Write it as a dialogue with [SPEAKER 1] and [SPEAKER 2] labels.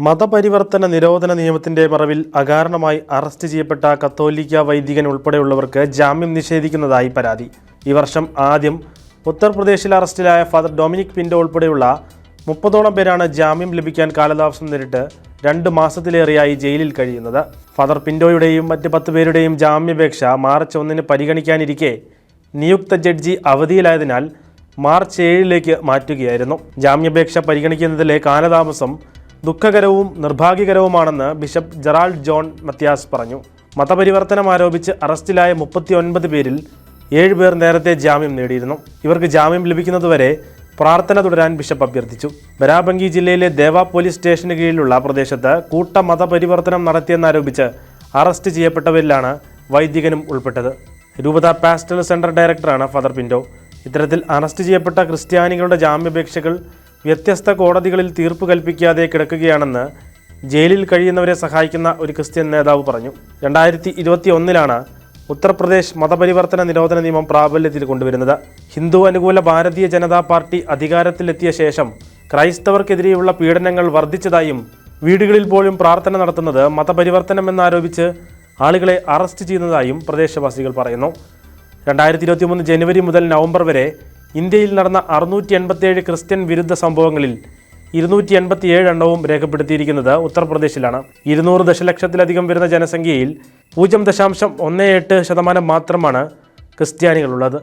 [SPEAKER 1] മതപരിവർത്തന നിരോധന നിയമത്തിന്റെ മറവിൽ അകാരണമായി അറസ്റ്റ് ചെയ്യപ്പെട്ട കത്തോലിക്ക വൈദികൻ ഉൾപ്പെടെയുള്ളവർക്ക് ജാമ്യം നിഷേധിക്കുന്നതായി പരാതി. ഈ വർഷം ആദ്യം ഉത്തർപ്രദേശിൽ അറസ്റ്റിലായ ഫാദർ ഡൊമിനിക് പിന്റോ ഉൾപ്പെടെയുള്ള 30ഓളം പേരാണ് ജാമ്യം ലഭിക്കാൻ കാലതാമസം നേരിട്ട് 2 മാസത്തിലേറെയായി ജയിലിൽ കഴിയുന്നത്. ഫാദർ പിന്റോയുടെയും മറ്റ് 10 പേരുടെയും ജാമ്യാപേക്ഷ മാർച്ച് 1 പരിഗണിക്കാനിരിക്കെ നിയുക്ത ജഡ്ജി അവധിയിലായതിനാൽ മാർച്ച് 7 മാറ്റുകയായിരുന്നു. ജാമ്യാപേക്ഷ പരിഗണിക്കുന്നതിലെ കാലതാമസം ദുഃഖകരവും നിർഭാഗ്യകരവുമാണെന്ന് ബിഷപ്പ് ജെറാൾഡ് ജോൺ മത്യാസ് പറഞ്ഞു. മതപരിവർത്തനം ആരോപിച്ച് അറസ്റ്റിലായ 39 പേരിൽ 7 പേർ നേരത്തെ ജാമ്യം നേടിയിരുന്നു. ഇവർക്ക് ജാമ്യം ലഭിക്കുന്നതുവരെ പ്രാർത്ഥന തുടരാൻ ബിഷപ്പ് അഭ്യർത്ഥിച്ചു. ബരാബങ്കി ജില്ലയിലെ ദേവ പോലീസ് സ്റ്റേഷന് കീഴിലുള്ള പ്രദേശത്ത് കൂട്ട മതപരിവർത്തനം നടത്തിയെന്നാരോപിച്ച് അറസ്റ്റ് ചെയ്യപ്പെട്ടവരിലാണ് വൈദികനും ഉൾപ്പെട്ടത്. രൂപത പാസ്റ്റൽ സെന്റർ ഡയറക്ടറാണ് ഫാദർ പിന്റോ. ഇത്തരത്തിൽ അറസ്റ്റ് ചെയ്യപ്പെട്ട ക്രിസ്ത്യാനികളുടെ ജാമ്യാപേക്ഷകൾ വ്യത്യസ്ത കോടതികളിൽ തീർപ്പ് കൽപ്പിക്കാതെ കിടക്കുകയാണെന്ന് ജയിലിൽ കഴിയുന്നവരെ സഹായിക്കുന്ന ഒരു ക്രിസ്ത്യൻ നേതാവ് പറഞ്ഞു. 2021 ഉത്തർപ്രദേശ് മതപരിവർത്തന നിരോധന നിയമം പ്രാബല്യത്തിൽ കൊണ്ടുവരുന്നത്. ഹിന്ദു അനുകൂല ഭാരതീയ ജനതാ പാർട്ടി അധികാരത്തിലെത്തിയ ശേഷം ക്രൈസ്തവർക്കെതിരെയുള്ള പീഡനങ്ങൾ വർദ്ധിച്ചതായും വീടുകളിൽ പോലും പ്രാർത്ഥന നടത്തുന്നത് മതപരിവർത്തനമെന്നാരോപിച്ച് ആളുകളെ അറസ്റ്റ് ചെയ്യുന്നതായും പ്രദേശവാസികൾ പറയുന്നു. 2023 ജനുവരി മുതൽ നവംബർ വരെ ഇന്ത്യയിൽ നടന്ന 687 ക്രിസ്ത്യൻ വിരുദ്ധ സംഭവങ്ങളിൽ 287 എണ്ണവും രേഖപ്പെടുത്തിയിരിക്കുന്നത് ഉത്തർപ്രദേശിലാണ്. 200 ദശലക്ഷത്തിലധികം വരുന്ന ജനസംഖ്യയിൽ 0.18% മാത്രമാണ് ക്രിസ്ത്യാനികളുള്ളത്.